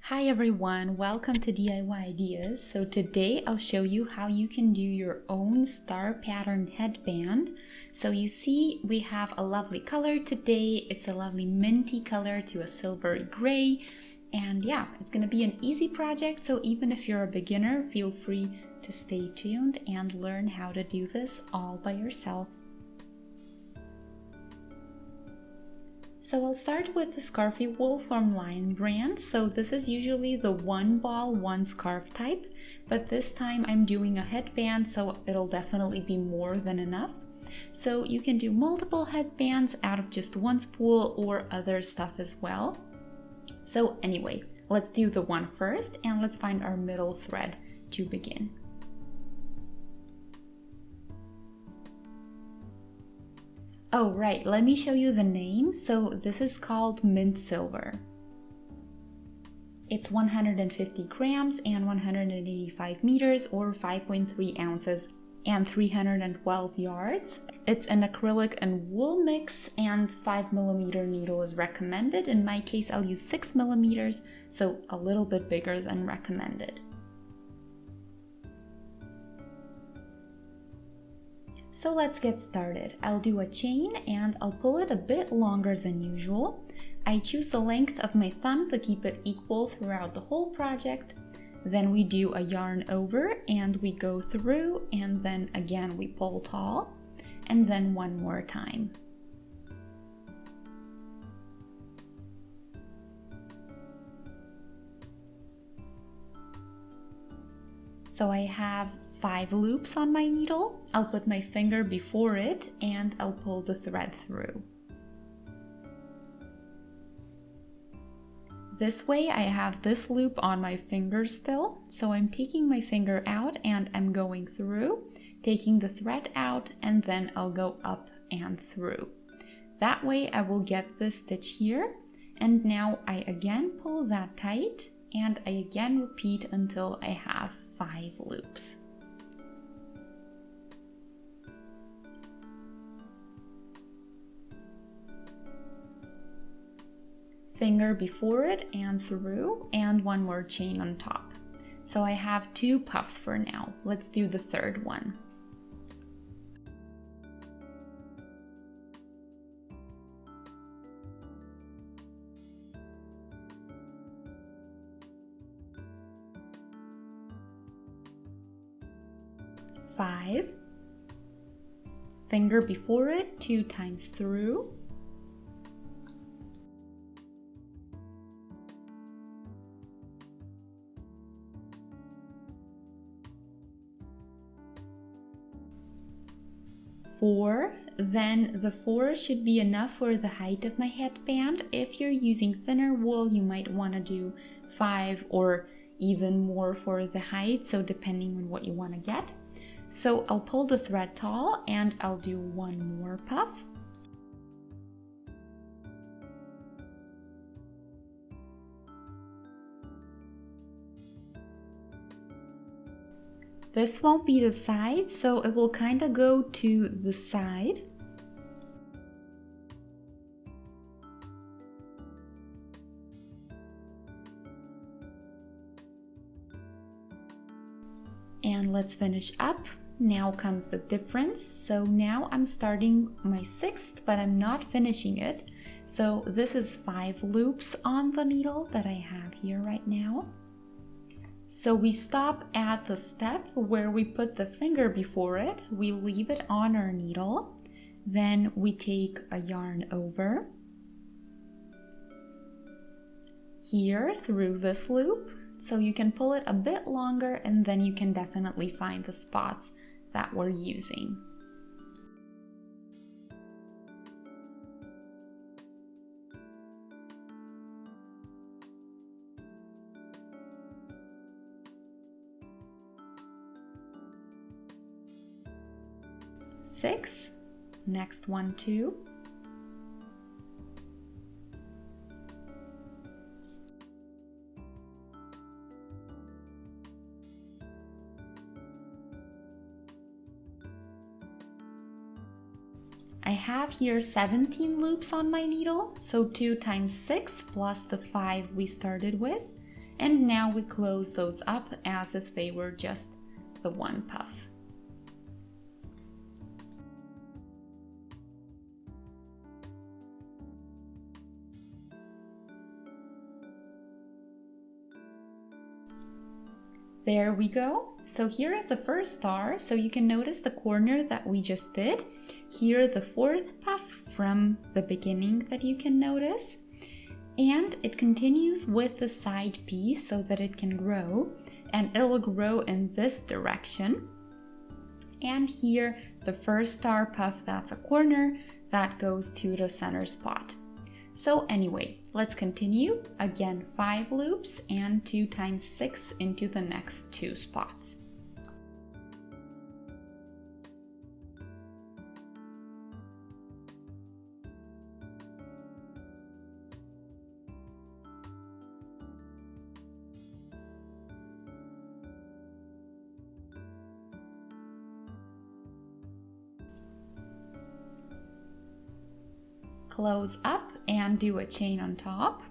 Hi everyone, welcome to DIY Ideas. So today I'll show you how you can do your own star pattern headband. So you see we have a lovely color today. It's a lovely minty color to a silvery gray. And yeah, it's going to be an easy project. So even if you're a beginner, feel free to stay tuned and learn how to do this all by yourself. So I'll start with the Scarfy Wool from Lion brand. So this is usually the one ball, one scarf type, but this time I'm doing a headband, so it'll definitely be more than enough. So you can do multiple headbands out of just one spool or other stuff as well. So anyway, let's do the one first and let's find our middle thread to begin. Oh right, let me show you the name. So this is called mint silver. It's 150 grams and 185 meters or 5.3 ounces and 312 yards. It's an acrylic and wool mix and 5mm needle is recommended. In my case, I'll use 6mm, so a little bit bigger than recommended. So let's get started. I'll do a chain and I'll pull it a bit longer than usual. I choose the length of my thumb to keep it equal throughout the whole project. Then we do a yarn over and we go through, and then again we pull tall, and then one more time. So I have 5 loops on my needle. I'll put my finger before it and I'll pull the thread through. This way I have this loop on my finger still, so I'm taking my finger out and I'm going through, taking the thread out, and then I'll go up and through. That way I will get this stitch here, and now I again pull that tight and I again repeat until I have 5 loops. Finger before it and through, and one more chain on top. So I have 2 puffs for now. Let's do the third one. Five. Finger before it, 2 times through. Four. Then the 4 should be enough for the height of my headband. If you're using thinner wool, you might want to do 5 or even more for the height, so depending on what you want to get. So I'll pull the thread tall and I'll do one more puff. This won't be the side, so it will kind of go to the side. And let's finish up. Now comes the difference. So now I'm starting my 6th, but I'm not finishing it. So this is 5 loops on the needle that I have here right now. So we stop at the step where we put the finger before it, we leave it on our needle, then we take a yarn over here through this loop, so you can pull it a bit longer and then you can definitely find the spots that we're using. Six, next one 2, I have here 17 loops on my needle, so 2 times 6 plus the 5 we started with, And now we close those up as if they were just the one puff. There we go. So here is the first star. So you can notice the corner that we just did. Here the fourth puff from the beginning that you can notice. And it continues with the side piece so that it can grow. And it'll grow in this direction. And here the first star puff, that's a corner that goes to the center spot. So anyway, let's continue. Again, 5 loops and 2 times 6 into the next 2 spots. Close up and do a chain on top.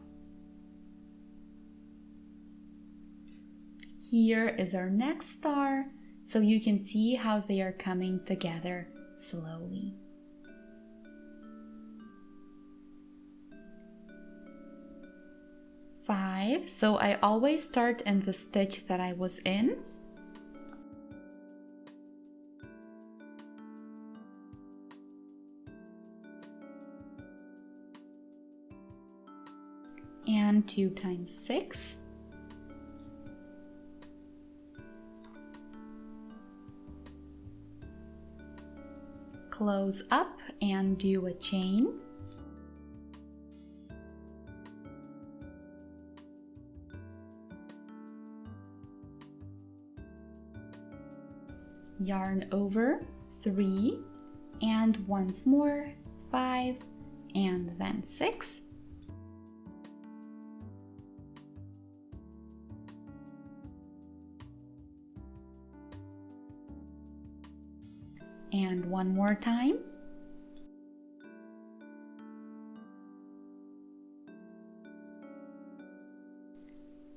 Here is our next star, so you can see how they are coming together slowly. Five, so I always start in the stitch that I was in. And 2 times 6. Close up and do a chain. Yarn over 3 and once more 5 and then 6. And one more time.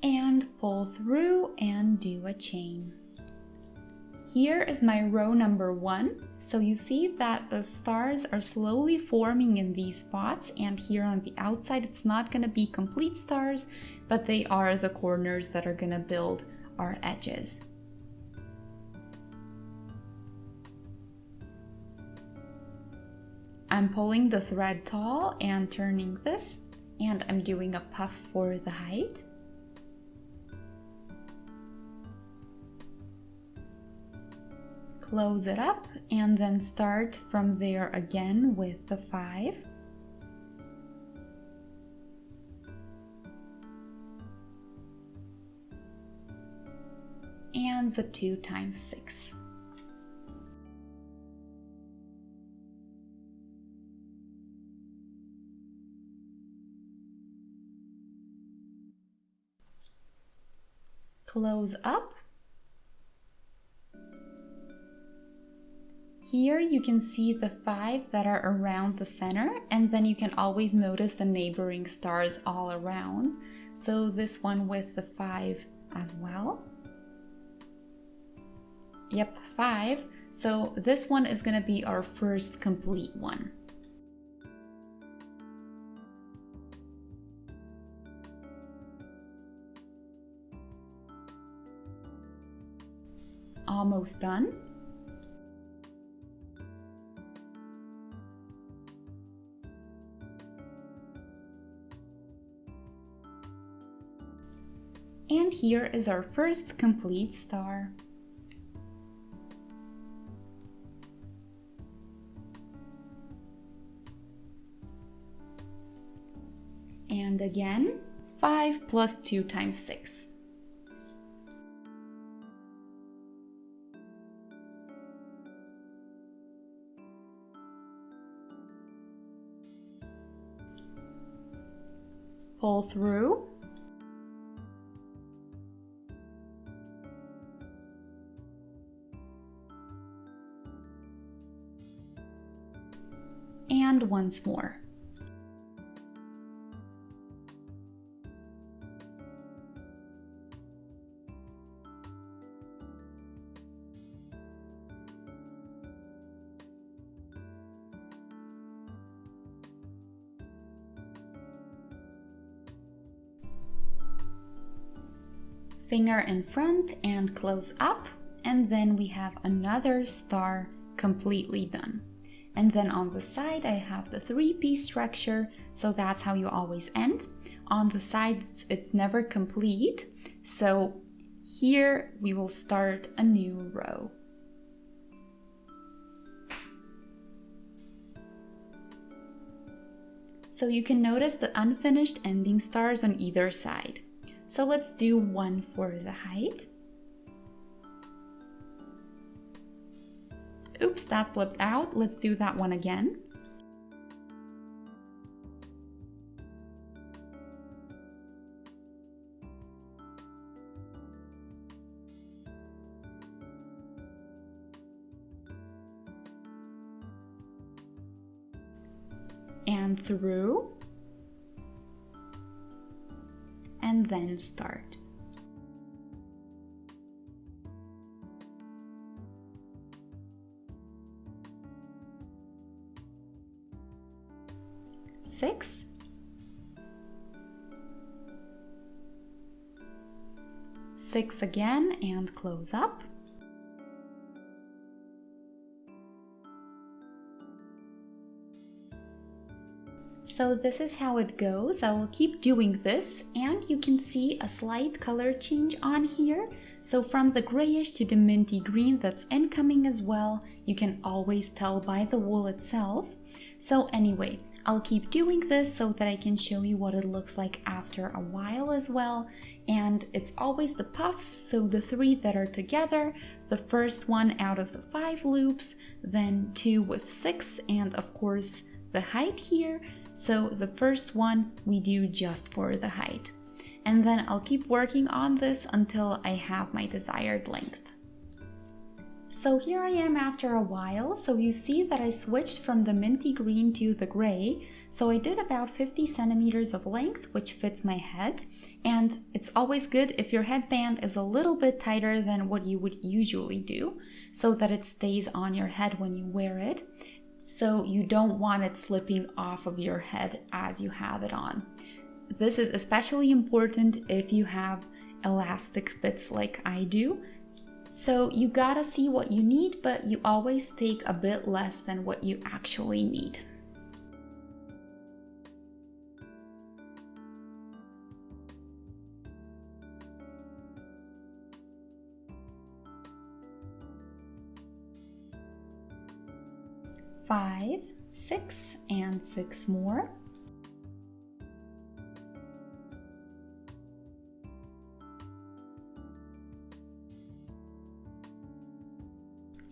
And pull through and do a chain. Here is my row number 1. So you see that the stars are slowly forming in these spots, and here on the outside it's not going to be complete stars, but they are the corners that are going to build our edges. I'm pulling the thread tall and turning this, and I'm doing a puff for the height. Close it up and then start from there again with the 5. And the 2 times 6. Close up. Here you can see the 5 that are around the center, and then you can always notice the neighboring stars all around. So this one with the 5 as well. Yep, 5. So this one is going to be our first complete one. Almost done. And here is our first complete star. And again, 5 plus 2 times 6. Pull through. And once more. finger in front and close up, and then we have another star completely done. And then on the side I have the 3-piece structure, so that's how you always end. On the sides it's never complete, so here we will start a new row. So you can notice the unfinished ending stars on either side. So let's do one for the height. Oops, that flipped out. Let's do that one again. And through, and then start. Six, six again, and close up. So this is how it goes. I will keep doing this, and you can see a slight color change on here. So from the grayish to the minty green that's incoming as well, you can always tell by the wool itself. So anyway, I'll keep doing this so that I can show you what it looks like after a while as well. And it's always the puffs, so the 3 that are together, the first one out of the 5 loops, then 2 with 6, and of course the height here. So the first one we do just for the height. And then I'll keep working on this until I have my desired length. So here I am after a while. So you see that I switched from the minty green to the gray. So I did about 50 centimeters of length, which fits my head. And it's always good if your headband is a little bit tighter than what you would usually do, so that it stays on your head when you wear it. So you don't want it slipping off of your head as you have it on. This is especially important if you have elastic bits like I do. So you gotta see what you need, but you always take a bit less than what you actually need. Five, 6, and 6 more.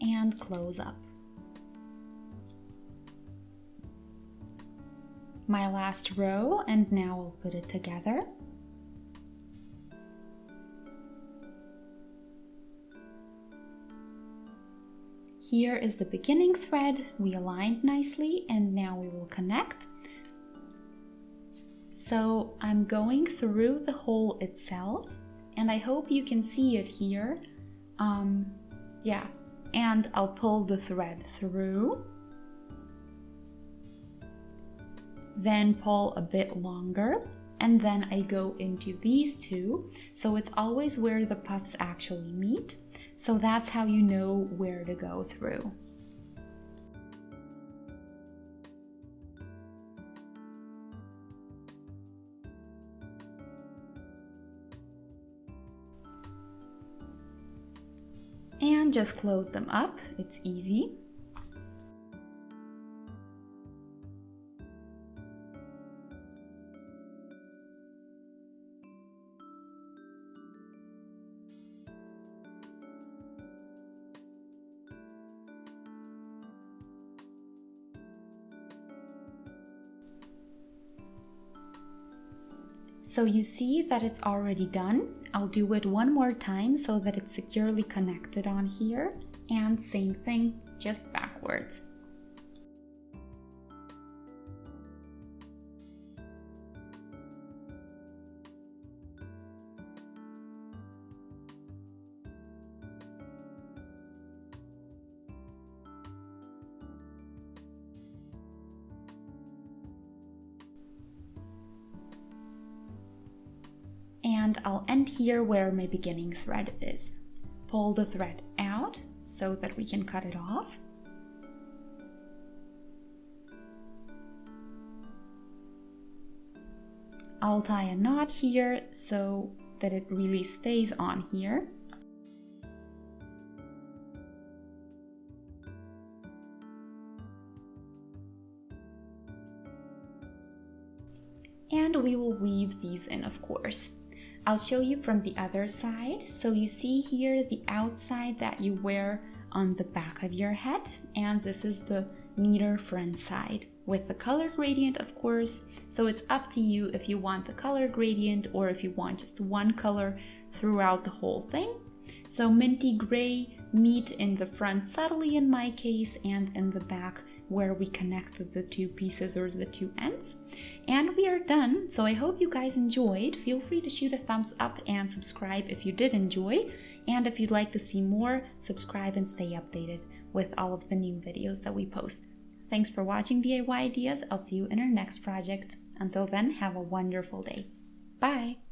And close up. My last row, and now I'll put it together. Here is the beginning thread, we aligned nicely, and now we will connect. So I'm going through the hole itself, and I hope you can see it here. Yeah, and I'll pull the thread through, then pull a bit longer, and then I go into these 2, so it's always where the puffs actually meet. So that's how you know where to go through. And just close them up, it's easy. So you see that it's already done. I'll do it one more time so that it's securely connected on here, and same thing, just backwards. And and I'll end here where my beginning thread is. Pull the thread out so that we can cut it off. I'll tie a knot here so that it really stays on here. And we will weave these in, of course. I'll show you from the other side. So you see here the outside that you wear on the back of your head, and this is the neater front side with the color gradient, of course. So it's up to you if you want the color gradient or if you want just one color throughout the whole thing. So minty gray, meet in the front subtly in my case, and in the back where we connected the two pieces or the two ends. And we are done. So I hope you guys enjoyed. Feel free to shoot a thumbs up and subscribe if you did enjoy. And if you'd like to see more, subscribe and stay updated with all of the new videos that we post. Thanks for watching DIY Ideas. I'll see you in our next project. Until then, have a wonderful day. Bye!